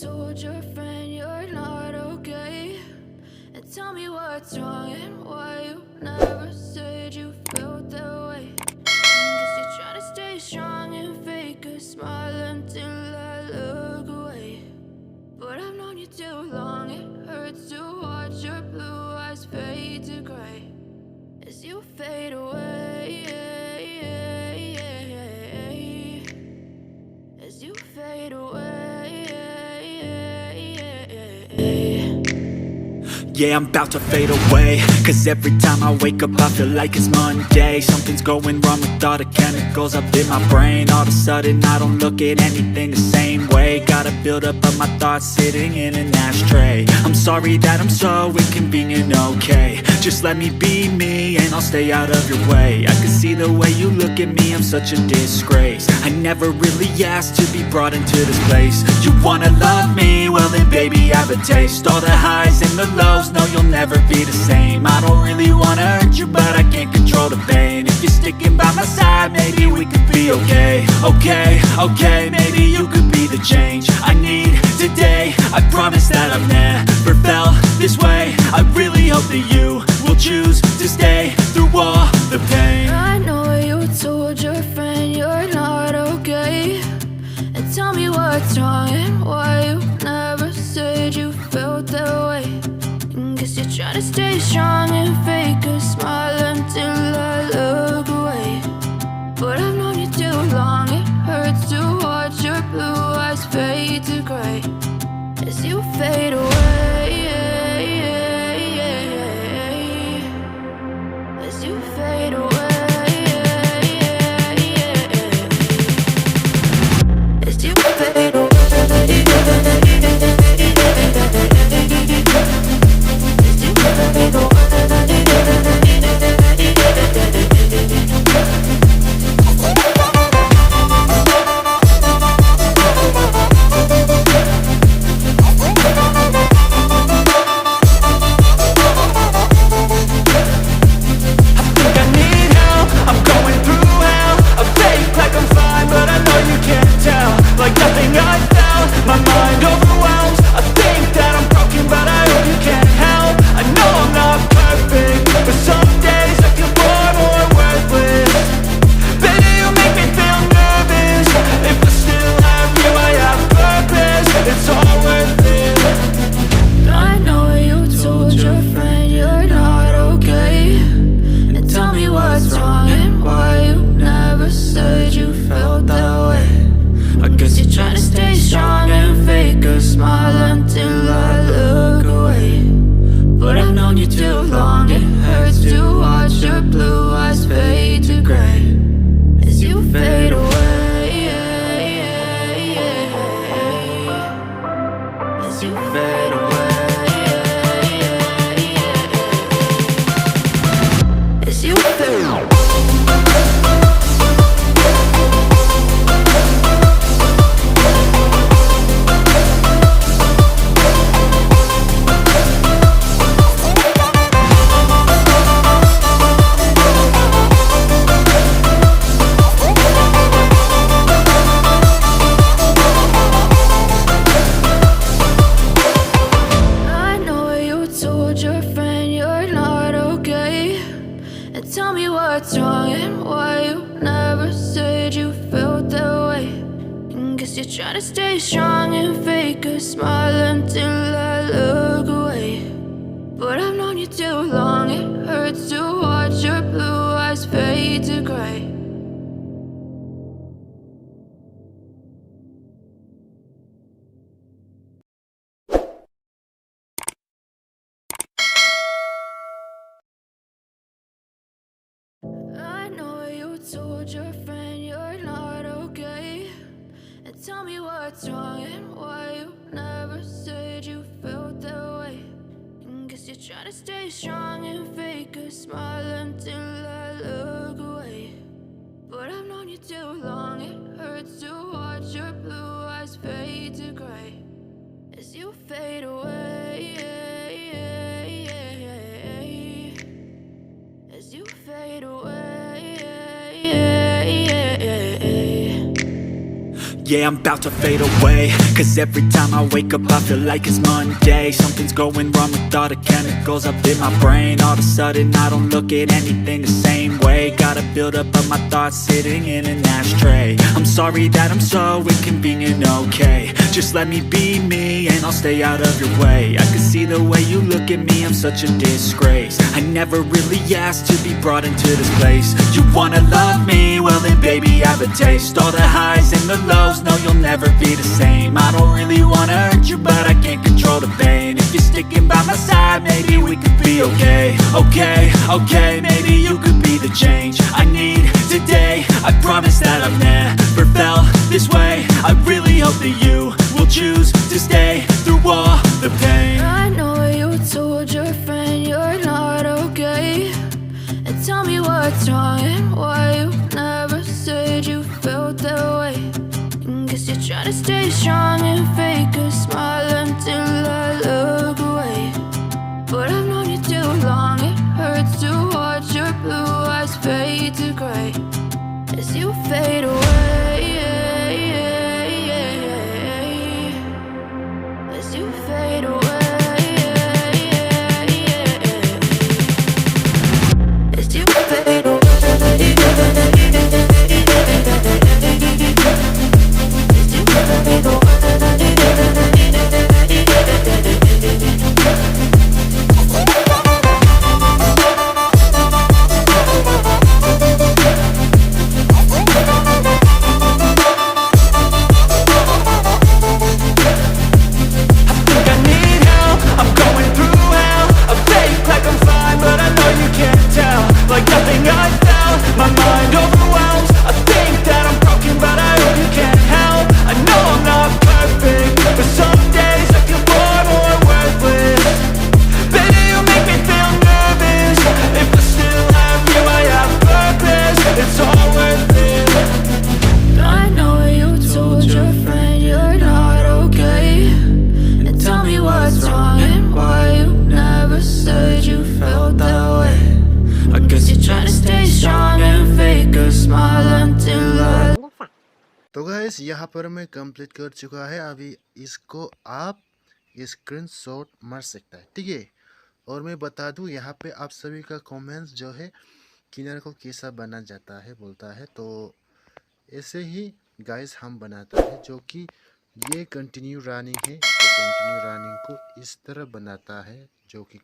told your friend you're not okay? And tell me what's wrong and why you never said you felt that way. Guess you're trying to stay strong and fake a smile until I look away. But I've known you too long, it hurts to watch your blue eyes fade to gray as you fade away, as you fade away. Yeah, I'm about to fade away, cause every time I wake up I feel like it's Monday. Something's going wrong with all the chemicals up in my brain. All of a sudden I don't look at anything the same way. Got a buildup of my thoughts sitting in an ashtray. I'm sorry that I'm so inconvenient, okay? Just let me be me and I'll stay out of your way. I can see the way you look at me, I'm such a disgrace. I never really asked to be brought into this place. You wanna love me? Well then baby I have a taste. All the highs and the lows, no you'll never be the same. I don't really wanna hurt you but I can't control the pain. If you're sticking by my side maybe we could be okay. Okay, maybe you could be the change I need today. I promise that I've never felt this way. I really hope that you will choose to stay through all the pain. I know you told your friend you're not okay. And tell me what's wrong and why you never said you felt that way. Guess you're trying to stay strong and fake a smile until I look away. But I've known you too long, it hurts to watch your blue eyes fade to gray as you fade away, as you fade away, as you fade away. I know you told your friend you're not okay. And tell me what's wrong and why you never said you felt that way. Guess you're trying to stay strong and fake a smile until I look away. But I've known you too long, it hurts to watch your blue eyes fade to gray as you fade away, as you fade away. Yeah, I'm about to fade away, cause every time I wake up I feel like it's Monday. Something's going wrong with all the chemicals up in my brain. All of a sudden I don't look at anything the same way. Got a buildup of my thoughts sitting in an ashtray. I'm sorry that I'm so inconvenient, okay. Just let me be me and I'll stay out of your way. I can see the way you look at me, I'm such a disgrace. I never really asked to be brought into this place. You wanna love me? Well then baby I have a taste. All the highs and the lows, no you'll never be the same. I don't really wanna hurt you but I can't control the pain. If you're sticking by my side maybe we could be okay. Okay, maybe you could be the change I need today. I promise that I've never felt this way. I really hope that you will choose to stay through all the pain. I know you told your friend you're not okay, and tell me what's wrong and why you never said you felt that way. Guess you're trying to stay strong and fake a smile until I look away. But I've known you too long, it hurts to watch your blue eyes fade to gray as you fade away. As you fade away. As you fade away. तो guys यहाँ पर मैं complete कर चुका है। अभी इसको आप स्क्रीनशॉट मार सकता है, ठीक है। और मैं बता दूँ यहाँ पे आप सभी का कमेंट्स जो है किनारे को कैसा बना जाता है बोलता है, तो ऐसे ही गाइस हम बनाता है। जो कि ये कंटिन्यू रनिंग है, तो कंटिन्यू रनिंग को इस तरह बनाता है जो कि